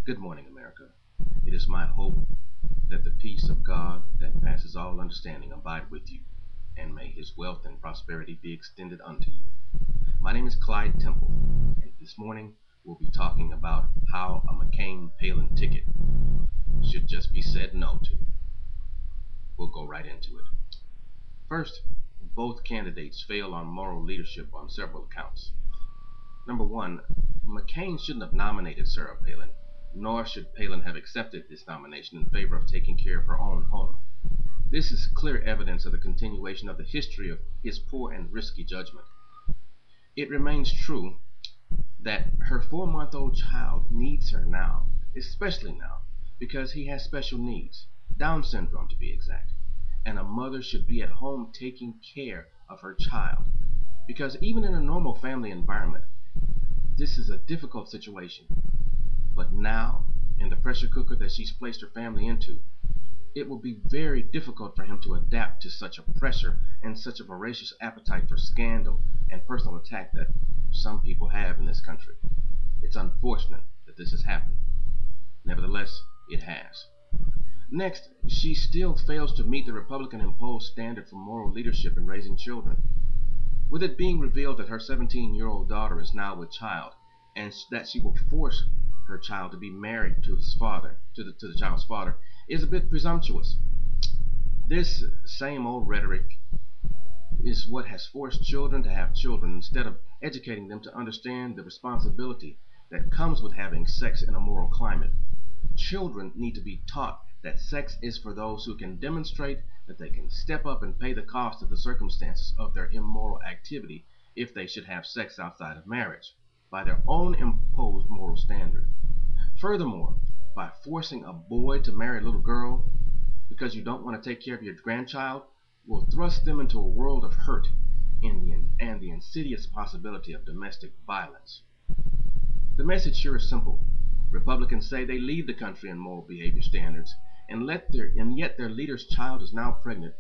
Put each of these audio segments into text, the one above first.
Good morning, America. It is my hope that the peace of God that passes all understanding abide with you, and may his wealth and prosperity be extended unto you. My name is Clyde Temple, and this morning we'll be talking about how a McCain-Palin ticket should just be said no to. We'll go right into it. First, both candidates fail on moral leadership on several accounts. Number one, McCain shouldn't have nominated Sarah Palin, nor should Palin have accepted this nomination in favor of taking care of her own home. This is clear evidence of the continuation of the history of his poor and risky judgment. It remains true that her 4-month-old child needs her now, especially now, because he has special needs, Down syndrome to be exact, and a mother should be at home taking care of her child, because even in a normal family environment, this is a difficult situation. But now, in the pressure cooker that she's placed her family into, it will be very difficult for him to adapt to such a pressure and such a voracious appetite for scandal and personal attack that some people have in this country. It's unfortunate that this has happened. Nevertheless, it has. Next, she still fails to meet the Republican-imposed standard for moral leadership in raising children. With it being revealed that her 17-year-old daughter is now with child, and that she will force her child to be married to his father, to the child's father, is a bit presumptuous. This same old rhetoric is what has forced children to have children instead of educating them to understand the responsibility that comes with having sex in a moral climate. Children need to be taught that sex is for those who can demonstrate that they can step up and pay the cost of the circumstances of their immoral activity if they should have sex outside of marriage, by their own imposed moral standard. Furthermore, by forcing a boy to marry a little girl because you don't want to take care of your grandchild will thrust them into a world of hurt and the insidious possibility of domestic violence. The message here is simple. Republicans say they lead the country in moral behavior standards, and yet their leader's child is now pregnant,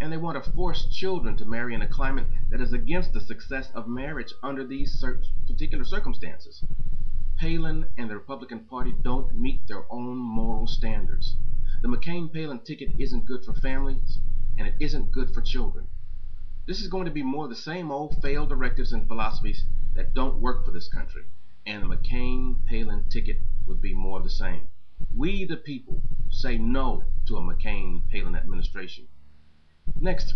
and they want to force children to marry in a climate that is against the success of marriage under these particular circumstances. Palin and the Republican Party don't meet their own moral standards. The McCain-Palin ticket isn't good for families, and it isn't good for children. This is going to be more of the same old failed directives and philosophies that don't work for this country, and the McCain-Palin ticket would be more of the same. We, the people, say no to a McCain-Palin administration. Next,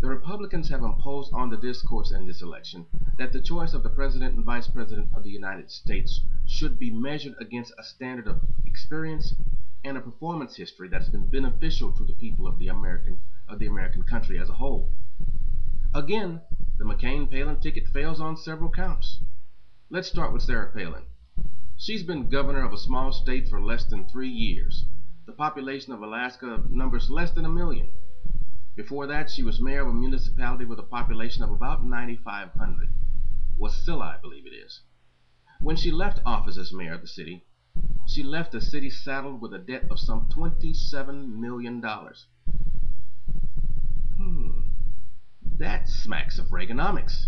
the Republicans have imposed on the discourse in this election that the choice of the President and Vice President of the United States should be measured against a standard of experience and a performance history that has been beneficial to the people of the American country as a whole. Again, the McCain-Palin ticket fails on several counts. Let's start with Sarah Palin. She's been governor of a small state for less than 3 years. The population of Alaska numbers less than 1 million. Before that, she was mayor of a municipality with a population of about 9,500. Wasilla, I believe it is. When she left office as mayor of the city, she left the city saddled with a debt of some $27 million. That smacks of Reaganomics.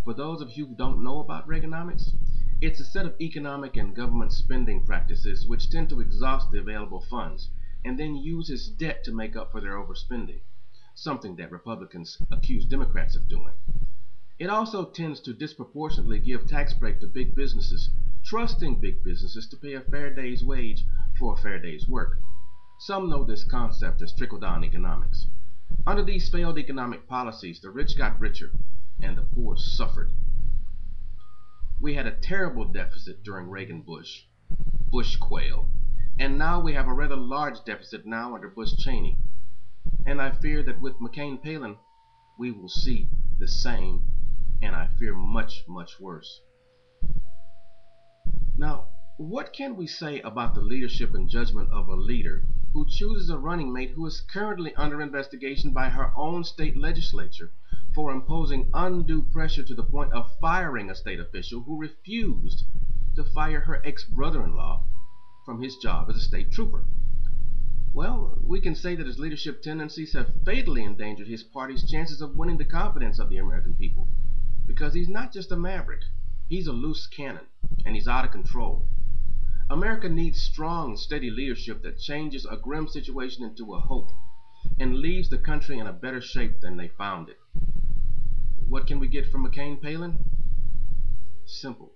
For those of you who don't know about Reaganomics, it's a set of economic and government spending practices which tend to exhaust the available funds and then use its debt to make up for their overspending, something that Republicans accuse Democrats of doing. It also tends to disproportionately give tax break to big businesses, trusting big businesses to pay a fair day's wage for a fair day's work. Some know this concept as trickle-down economics. Under these failed economic policies, the rich got richer and the poor suffered. We had a terrible deficit during Reagan-Bush, Bush-Quayle, and now we have a rather large deficit now under Bush-Cheney. And I fear that with McCain-Palin, we will see the same, and I fear much, much worse. Now, what can we say about the leadership and judgment of a leader who chooses a running mate who is currently under investigation by her own state legislature for imposing undue pressure to the point of firing a state official who refused to fire her ex-brother-in-law from his job as a state trooper? Well, we can say that his leadership tendencies have fatally endangered his party's chances of winning the confidence of the American people, because he's not just a maverick, he's a loose cannon, and he's out of control. America needs strong, steady leadership that changes a grim situation into a hope and leaves the country in a better shape than they found it. What can we get from McCain Palin? Simple.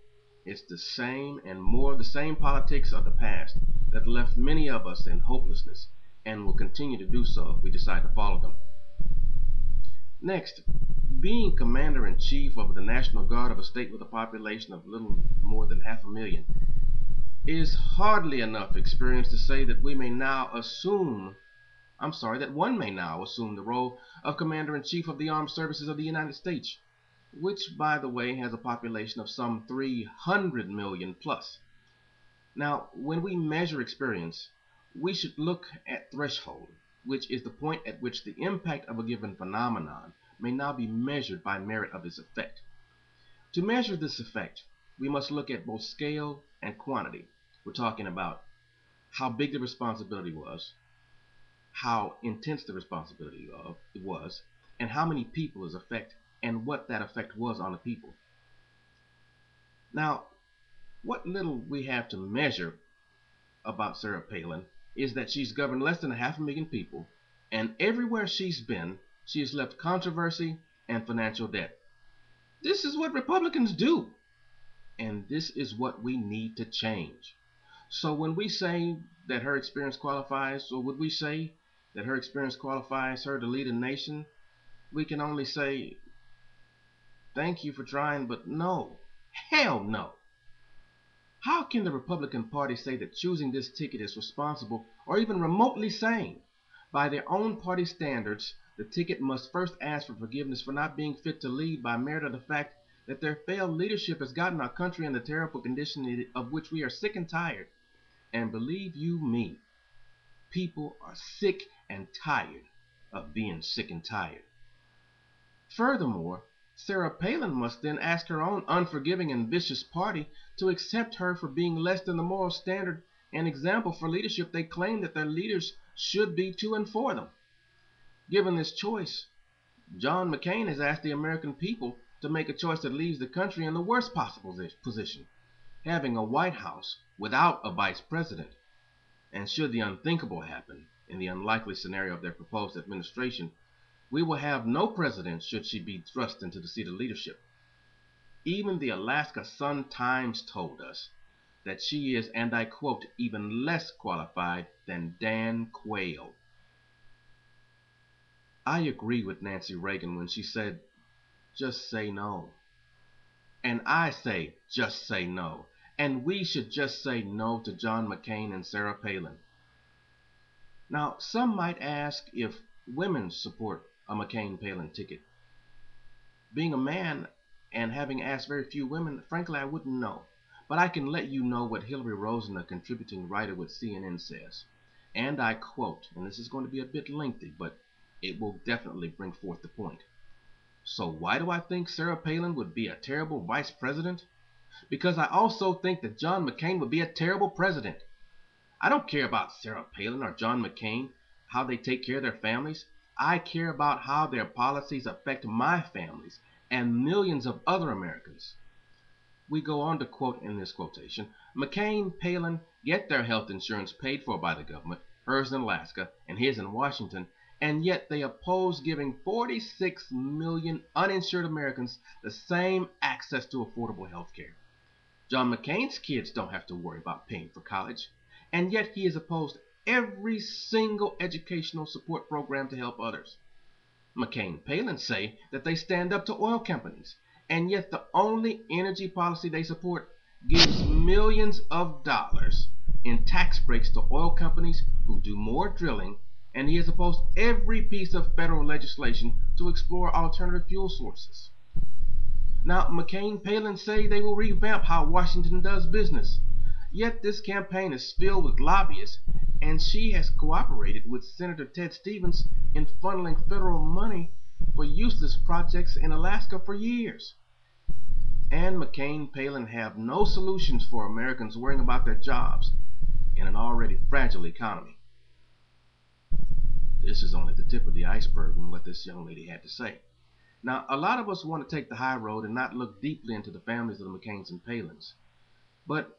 It's the same and more of the same politics of the past that left many of us in hopelessness and will continue to do so if we decide to follow them. Next, being commander-in-chief of the National Guard of a state with a population of little more than 500,000 is hardly enough experience to say that one may now assume the role of Commander-in-Chief of the Armed Services of the United States, which, by the way, has a population of some 300 million plus. Now, when we measure experience, we should look at threshold, which is the point at which the impact of a given phenomenon may now be measured by merit of its effect. To measure this effect, we must look at both scale and quantity. We're talking about how big the responsibility was, how intense the responsibility was, and how many people is affected, and what that effect was on the people. Now, what little we have to measure about Sarah Palin is that she's governed less than 500,000 people, and everywhere she's been, she has left controversy and financial debt. This is what Republicans do, and this is what we need to change. So when we say that her experience qualifies, or would we say that her experience qualifies her to lead a nation, we can only say, thank you for trying, but no. Hell no. How can the Republican Party say that choosing this ticket is responsible or even remotely sane? By their own party standards, the ticket must first ask for forgiveness for not being fit to lead by merit of the fact that their failed leadership has gotten our country in the terrible condition of which we are sick and tired. And believe you me, people are sick and tired of being sick and tired. Furthermore, Sarah Palin must then ask her own unforgiving and vicious party to accept her for being less than the moral standard and example for leadership they claim that their leaders should be to and for them. Given this choice, John McCain has asked the American people to make a choice that leaves the country in the worst possible position, having a White House without a vice president. And should the unthinkable happen, in the unlikely scenario of their proposed administration, we will have no president should she be thrust into the seat of leadership. Even the Alaska Sun-Times told us that she is, and I quote, even less qualified than Dan Quayle. I agree with Nancy Reagan when she said, just say no. And I say, just say no. And we should just say no to John McCain and Sarah Palin. Now, some might ask if women support a McCain-Palin ticket. Being a man and having asked very few women, frankly, I wouldn't know. But I can let you know what Hillary Rosen, a contributing writer with CNN, says. And I quote, and this is going to be a bit lengthy, but it will definitely bring forth the point. So why do I think Sarah Palin would be a terrible vice president? Because I also think that John McCain would be a terrible president. I don't care about Sarah Palin or John McCain, how they take care of their families. I care about how their policies affect my families and millions of other Americans. We go on to quote in this quotation, McCain, Palin get their health insurance paid for by the government, hers in Alaska and his in Washington, and yet they oppose giving 46 million uninsured Americans the same access to affordable health care. John McCain's kids don't have to worry about paying for college, and yet he has opposed every single educational support program to help others. McCain Palin say that they stand up to oil companies, and yet the only energy policy they support gives millions of dollars in tax breaks to oil companies who do more drilling, and he has opposed every piece of federal legislation to explore alternative fuel sources. Now, McCain Palin say they will revamp how Washington does business. Yet this campaign is filled with lobbyists, and she has cooperated with Senator Ted Stevens in funneling federal money for useless projects in Alaska for years. And McCain Palin have no solutions for Americans worrying about their jobs in an already fragile economy. This is only the tip of the iceberg in what this young lady had to say. Now, a lot of us want to take the high road and not look deeply into the families of the McCains and Palins. But